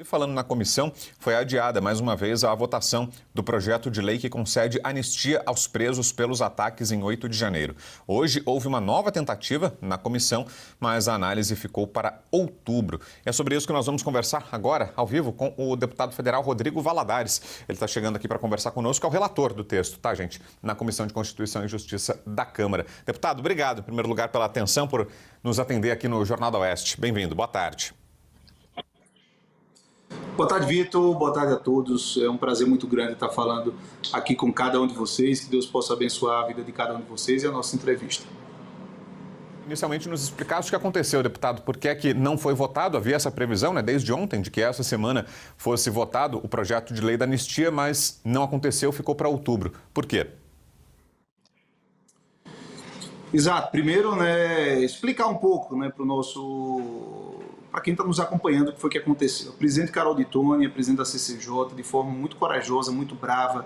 E falando na comissão, foi adiada mais uma vez a votação do projeto de lei que concede anistia aos presos pelos ataques em 8 de janeiro. Hoje houve uma nova tentativa na comissão, mas a análise ficou para outubro. É sobre isso que nós vamos conversar agora, ao vivo, com o deputado federal Rodrigo Valadares. Ele está chegando aqui para conversar conosco, é o relator do texto, tá, gente? Na Comissão de Constituição e Justiça da Câmara. Deputado, obrigado, em primeiro lugar, pela atenção, por nos atender aqui no Jornal da Oeste. Bem-vindo, boa tarde. Boa tarde, Vitor. Boa tarde a todos. É um prazer muito grande estar falando aqui com cada um de vocês. Que Deus possa abençoar a vida de cada um de vocês e a nossa entrevista. Inicialmente nos explicasse o que aconteceu, deputado. Por que é que não foi votado? Havia essa previsão, né, desde ontem, de que essa semana fosse votado o projeto de lei da anistia, mas não aconteceu, ficou para outubro. Por quê? Exato. Primeiro, explicar um pouco, para quem está nos acompanhando, o que foi que aconteceu. O presidente Carol de Tone, a presidente da CCJ, de forma muito corajosa, muito brava,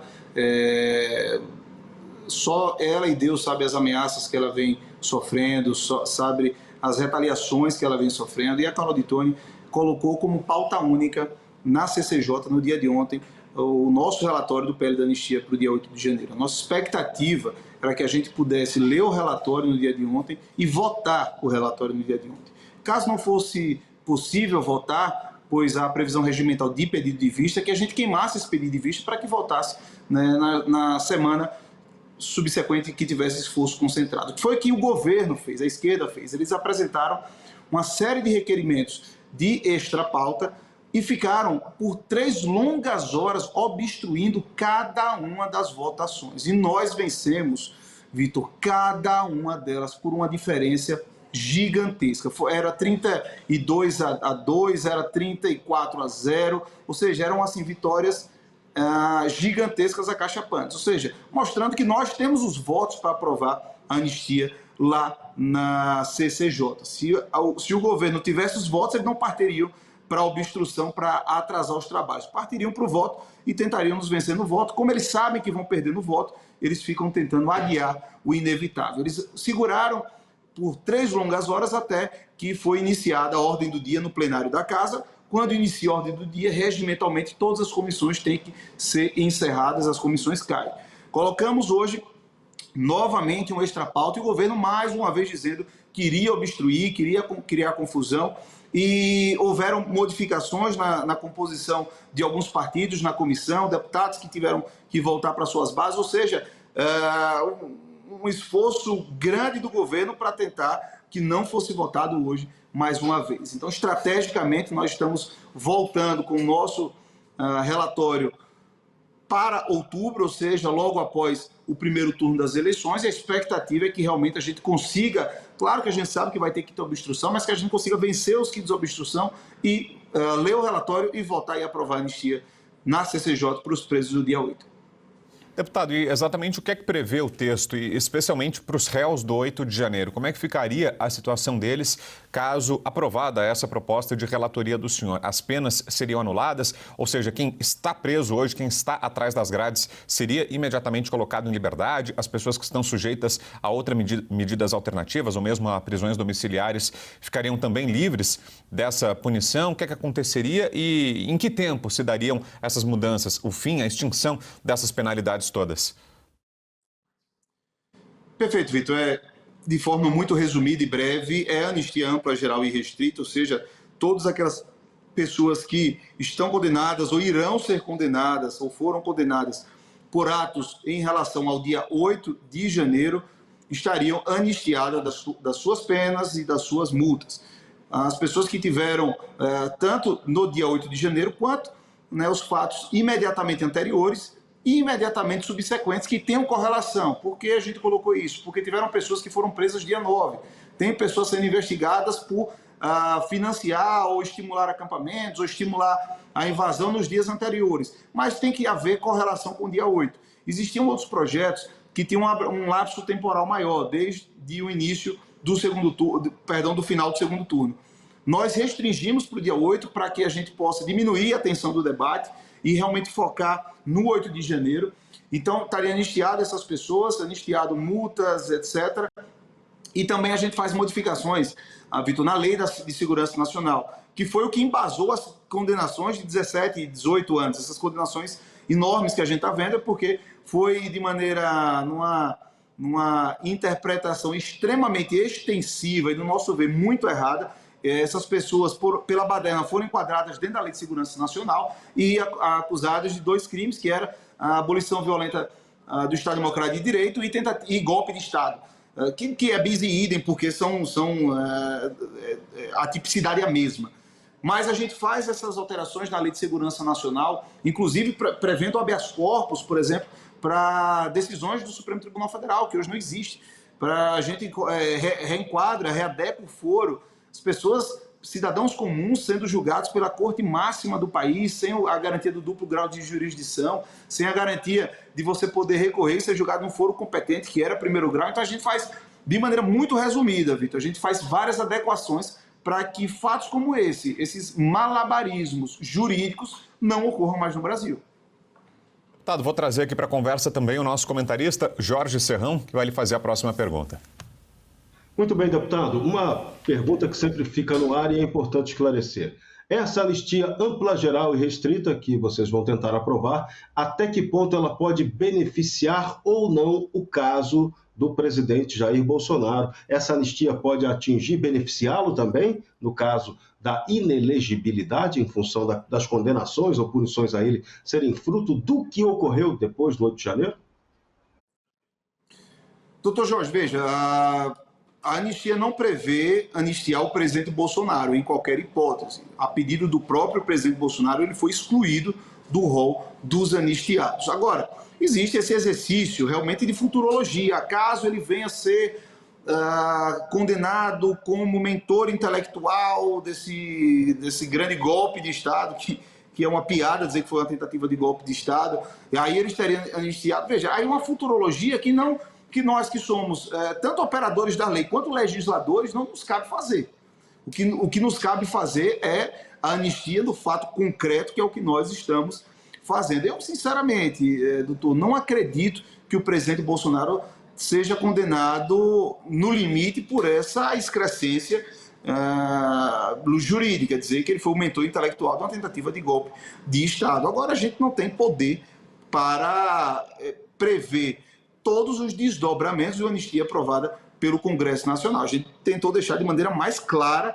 só ela e Deus sabe as ameaças que ela vem sofrendo, sabe as retaliações que ela vem sofrendo, e a Carol de Tone colocou como pauta única na CCJ, no dia de ontem, o nosso relatório do PL da anistia para o dia 8 de janeiro. A nossa expectativa era que a gente pudesse ler o relatório no dia de ontem e votar o relatório no dia de ontem. Caso não fosse possível votar, pois a previsão regimental de pedido de vista é que a gente queimasse esse pedido de vista para que votasse na semana subsequente que tivesse esforço concentrado. O que foi que o governo fez, a esquerda fez? Eles apresentaram uma série de requerimentos de extra pauta e ficaram por 3 longas horas obstruindo cada uma das votações. E nós vencemos, Vitor, cada uma delas por uma diferença gigantesca. Era 32-2, era 34-0, ou seja, eram assim vitórias gigantescas acachapantes. Ou seja, mostrando que nós temos os votos para aprovar a anistia lá na CCJ. Se o governo tivesse os votos, eles não partiriam para a obstrução, para atrasar os trabalhos. Partiriam para o voto e tentariam nos vencer no voto. Como eles sabem que vão perder no voto, eles ficam tentando adiar o inevitável. Eles seguraram por 3 longas horas até que foi iniciada a ordem do dia no plenário da Casa. Quando inicia a ordem do dia, regimentalmente, todas as comissões têm que ser encerradas, as comissões caem. Colocamos hoje novamente um extra pauta e o governo mais uma vez dizendo que iria obstruir, queria criar confusão, e houveram modificações na composição de alguns partidos na comissão, deputados que tiveram que voltar para suas bases, ou seja, um esforço grande do governo para tentar que não fosse votado hoje mais uma vez. Então, estrategicamente, nós estamos voltando com o nosso relatório para outubro, ou seja, logo após o primeiro turno das eleições, e a expectativa é que realmente a gente consiga, claro que a gente sabe que vai ter que ter obstrução, mas que a gente consiga vencer os quitos de obstrução e ler o relatório e votar e aprovar a anistia na CCJ para os presos do dia 8. Deputado, e exatamente o que é que prevê o texto, e especialmente para os réus do 8 de janeiro? Como é que ficaria a situação deles caso aprovada essa proposta de relatoria do senhor? As penas seriam anuladas? Ou seja, quem está preso hoje, quem está atrás das grades, seria imediatamente colocado em liberdade? As pessoas que estão sujeitas a outras medidas alternativas, ou mesmo a prisões domiciliares, ficariam também livres dessa punição? O que é que aconteceria e em que tempo se dariam essas mudanças? O fim, a extinção dessas penalidades todas? Perfeito, Vitor. De forma muito resumida e breve, é anistia ampla, geral e restrita, ou seja, todas aquelas pessoas que estão condenadas ou irão ser condenadas ou foram condenadas por atos em relação ao dia 8 de janeiro estariam anistiadas das suas penas e das suas multas. As pessoas que tiveram, tanto no dia 8 de janeiro, quanto os fatos imediatamente anteriores e imediatamente subsequentes que tenham correlação. Por que a gente colocou isso? Porque tiveram pessoas que foram presas dia 9. Tem pessoas sendo investigadas por financiar ou estimular acampamentos ou estimular a invasão nos dias anteriores. Mas tem que haver correlação com o dia 8. Existiam outros projetos que tinham um lapso temporal maior, desde o início do do final do segundo turno. Nós restringimos para o dia 8 para que a gente possa diminuir a tensão do debate e realmente focar no 8 de janeiro. Então, estaria anistiado essas pessoas, anistiado multas, etc. E também a gente faz modificações, Vitor, na Lei de Segurança Nacional, que foi o que embasou as condenações de 17 e 18 anos, essas condenações enormes que a gente está vendo, porque foi de maneira, numa interpretação extremamente extensiva e, no nosso ver, muito errada. Essas pessoas, pela baderna, foram enquadradas dentro da Lei de Segurança Nacional e acusadas de 2 crimes, que era a abolição violenta do Estado Democrático de Direito e golpe de Estado, que é bis e idem, porque a tipicidade é a mesma. Mas a gente faz essas alterações na Lei de Segurança Nacional, inclusive prevendo habeas corpus, por exemplo, para decisões do Supremo Tribunal Federal, que hoje não existe. A gente reenquadra, readequa o foro, as pessoas, cidadãos comuns, sendo julgados pela corte máxima do país, sem a garantia do duplo grau de jurisdição, sem a garantia de você poder recorrer e ser julgado num foro competente, que era primeiro grau. Então a gente faz de maneira muito resumida, Vitor. A gente faz várias adequações para que fatos como esses malabarismos jurídicos, não ocorram mais no Brasil. Deputado, vou trazer aqui para a conversa também o nosso comentarista, Jorge Serrão, que vai lhe fazer a próxima pergunta. Muito bem, deputado. Uma pergunta que sempre fica no ar e é importante esclarecer. Essa anistia ampla, geral e restrita que vocês vão tentar aprovar, até que ponto ela pode beneficiar ou não o caso do presidente Jair Bolsonaro? Essa anistia pode atingir, beneficiá-lo também, no caso da inelegibilidade, em função das condenações ou punições a ele serem fruto do que ocorreu depois do 8 de janeiro? Doutor Jorge, veja, a anistia não prevê anistiar o presidente Bolsonaro, em qualquer hipótese. A pedido do próprio presidente Bolsonaro, ele foi excluído do rol dos anistiados. Agora, existe esse exercício realmente de futurologia. Caso ele venha a ser condenado como mentor intelectual desse grande golpe de Estado, que é uma piada dizer que foi uma tentativa de golpe de Estado, e aí ele estaria anistiado. Veja, aí uma futurologia que nós que somos tanto operadores da lei quanto legisladores não nos cabe fazer. O que nos cabe fazer é a anistia do fato concreto, que é o que nós estamos fazendo. Eu, sinceramente, doutor, não acredito que o presidente Bolsonaro seja condenado no limite por essa excrescência jurídica, dizer que ele foi o mentor intelectual de uma tentativa de golpe de Estado. Agora, a gente não tem poder para prever todos os desdobramentos de uma anistia aprovada pelo Congresso Nacional. A gente tentou deixar de maneira mais clara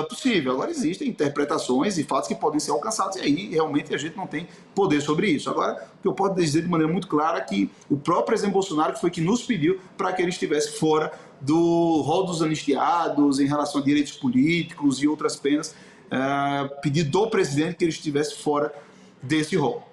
possível. Agora, existem interpretações e fatos que podem ser alcançados, e aí realmente a gente não tem poder sobre isso. Agora, o que eu posso dizer de maneira muito clara é que o próprio presidente Bolsonaro que foi que nos pediu para que ele estivesse fora do rol dos anistiados em relação a direitos políticos e outras penas, pedido do presidente que ele estivesse fora desse rol.